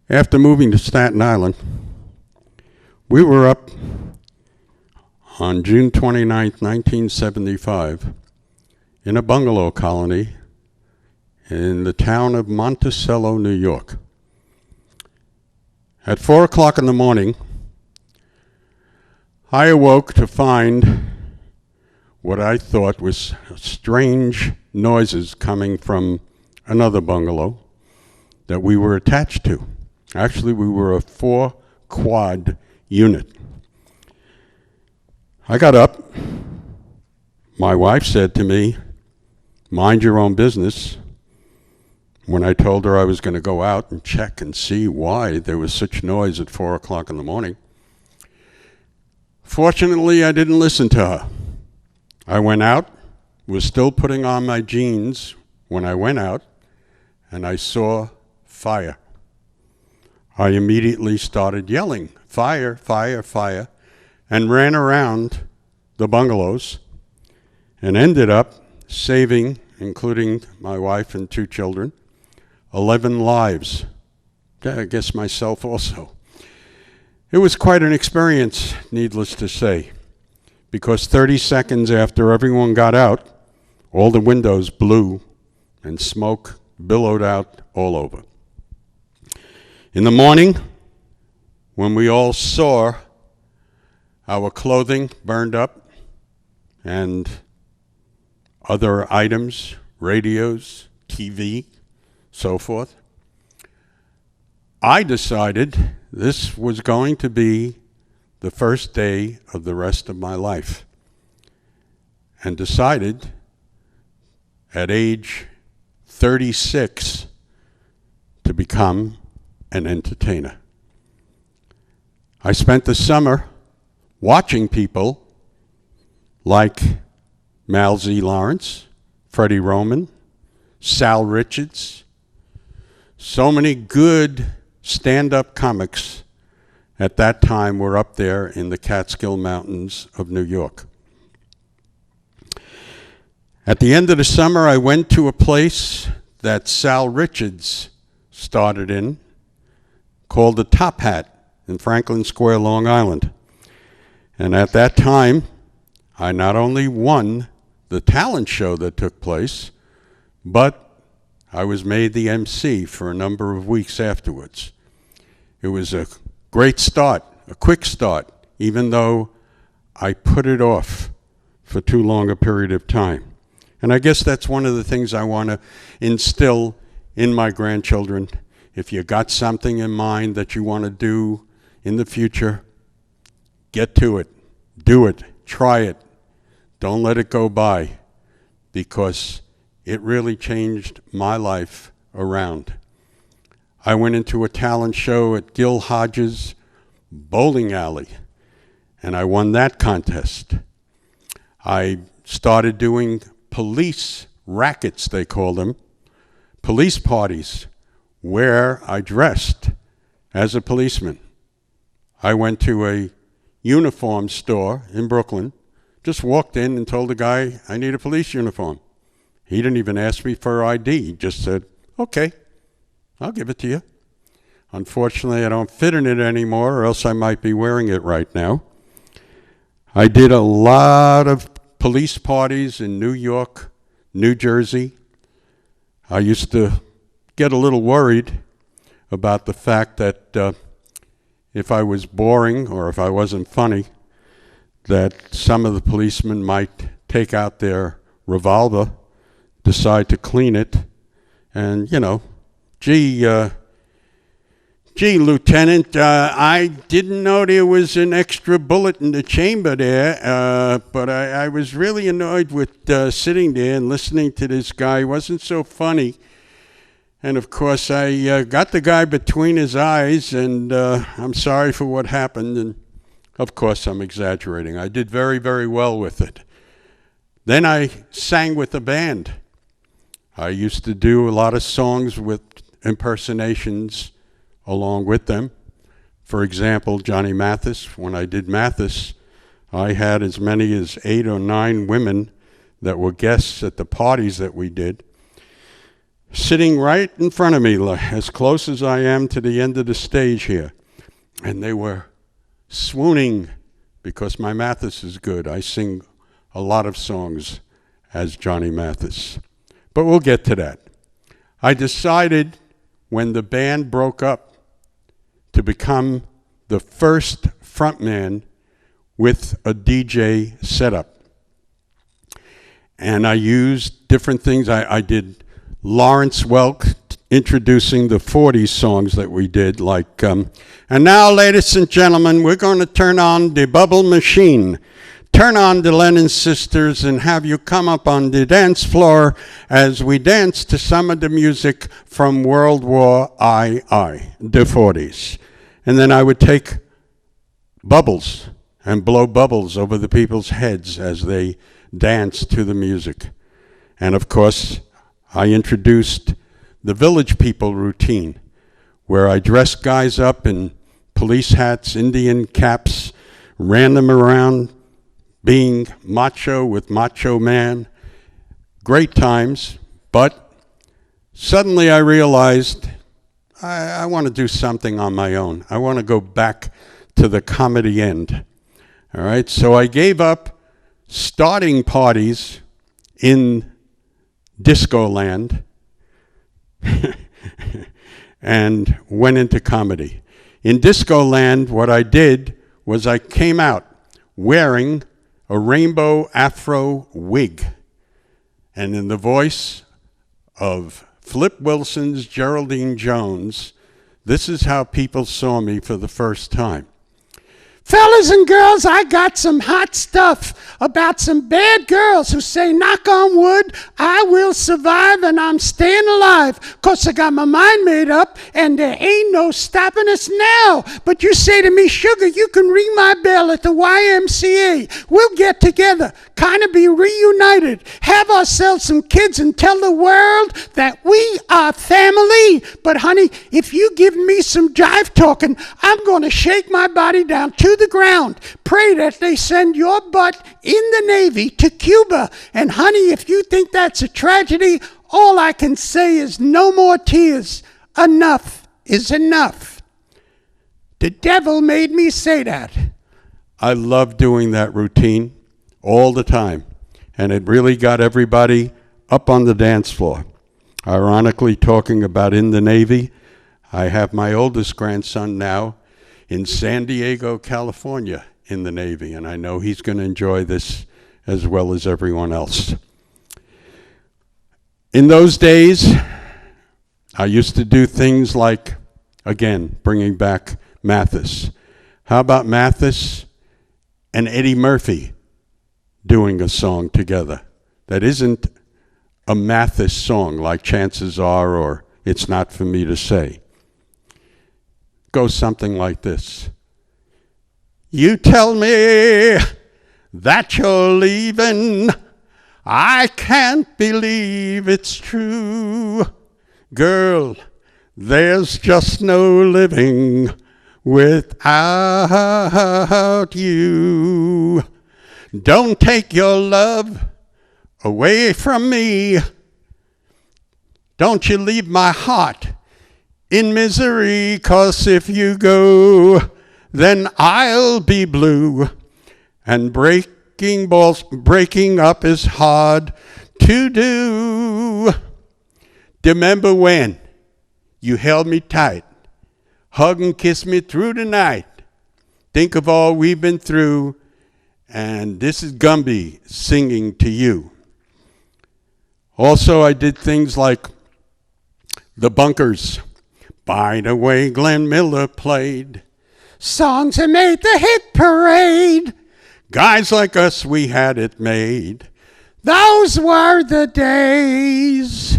After moving to Staten Island, we were up on June 29th, 1975, in a bungalow colony in the town of Monticello, New York. At 4 o'clock in the morning, I awoke to find what I thought was strange noises coming from another bungalow that we were attached to. Actually, we were a 4-quad unit. I got up. My wife said to me, "Mind your own business." When I told her I was going to go out and check and see why there was such noise at 4 o'clock in the morning. Fortunately, I didn't listen to her. I went out, was still putting on my jeans when I went out, and I saw fire. I immediately started yelling, "Fire, fire, fire," and ran around the bungalows and ended up saving, including my wife and 2 children, 11 lives. I guess myself also. It was quite an experience, needless to say, because 30 seconds after everyone got out, all the windows blew and smoke billowed out all over. In the morning, when we all saw our clothing burned up and other items, radios, TV, so forth, I decided this was going to be the first day of the rest of my life, and decided at age 36 to become an entertainer. I spent the summer watching people like Mal Z. Lawrence, Freddie Roman, Sal Richards, so many good stand-up comics at that time were up there in the Catskill Mountains of New York. At the end of the summer, I went to a place that Sal Richards started in called the Top Hat in Franklin Square, Long Island. And at that time, I not only won the talent show that took place, but I was made the MC for a number of weeks afterwards. It was a great start, a quick start, even though I put it off for too long a period of time. And I guess that's one of the things I want to instill in my grandchildren. If you got something in mind that you want to do in the future, get to it, do it, try it. Don't let it go by, because it really changed my life around. I went into a talent show at Gil Hodges' bowling alley, and I won that contest. I started doing police rackets, they call them, police parties, where I dressed as a policeman. I went to a uniform store in Brooklyn, just walked in and told the guy, "I need a police uniform." He didn't even ask me for ID. He just said, "Okay, I'll give it to you." Unfortunately, I don't fit in it anymore, or else I might be wearing it right now. I did a lot of police parties in New York, New Jersey. I used to get a little worried about the fact that if I was boring or if I wasn't funny, that some of the policemen might take out their revolver, decide to clean it, and, gee, Lieutenant, I didn't know there was an extra bullet in the chamber there, but I was really annoyed with sitting there and listening to this guy. He wasn't so funny. And of course, I got the guy between his eyes, and I'm sorry for what happened. And of course, I'm exaggerating. I did very, very well with it. Then I sang with a band. I used to do a lot of songs with impersonations along with them. For example, Johnny Mathis. When I did Mathis, I had as many as 8 or 9 women that were guests at the parties that we did. sitting right in front of me, as close as I am to the end of the stage here. And they were swooning because my Mathis is good. I sing a lot of songs as Johnny Mathis. But we'll get to that. I decided when the band broke up to become the first frontman with a DJ setup. And I used different things. I did Lawrence Welk introducing the 40s songs that we did, like, and now, ladies and gentlemen, we're going to turn on the bubble machine. Turn on the Lennon Sisters and have you come up on the dance floor as we dance to some of the music from World War II, the 40s. And then I would take bubbles and blow bubbles over the people's heads as they danced to the music. And of course, I introduced the Village People routine, where I dressed guys up in police hats, Indian caps, ran them around being macho with Macho Man. Great times, but suddenly I realized I want to do something on my own. I want to go back to the comedy end. All right, so I gave up starting parties in disco land and went into comedy. In disco land, what I did was I came out wearing a rainbow afro wig. And in the voice of Flip Wilson's Geraldine Jones, this is how people saw me for the first time. Fellas and girls, I got some hot stuff about some bad girls who say, knock on wood, I will survive and I'm staying alive, 'cause I got my mind made up and there ain't no stopping us now. But you say to me, sugar, you can ring my bell at the YMCA. We'll get together, kind of be reunited, have ourselves some kids and tell the world that we are family. But honey, if you give me some jive talking, I'm going to shake my body down to the ground. Pray that they send your butt in the Navy to Cuba. And honey, if you think that's a tragedy, all I can say is no more tears. Enough is enough. The devil made me say that. I love doing that routine all the time. And it really got everybody up on the dance floor. Ironically, talking about in the Navy, I have my oldest grandson now in San Diego, California, in the Navy, and I know he's going to enjoy this as well as everyone else. In those days, I used to do things like, again, bringing back Mathis. How about Mathis and Eddie Murphy doing a song together that isn't a Mathis song like Chances Are or It's Not For Me To Say? Goes something like this. You tell me that you're leaving. I can't believe it's true. Girl, there's just no living without you. Don't take your love away from me. Don't you leave my heart in misery, 'cause if you go, then I'll be blue. And breaking up is hard to do. Remember when you held me tight, hug and kiss me through the night. Think of all we've been through, and this is Gumby singing to you. Also, I did things like the Bunkers. By the way, Glenn Miller played songs that made the hit parade. Guys like us, we had it made. Those were the days.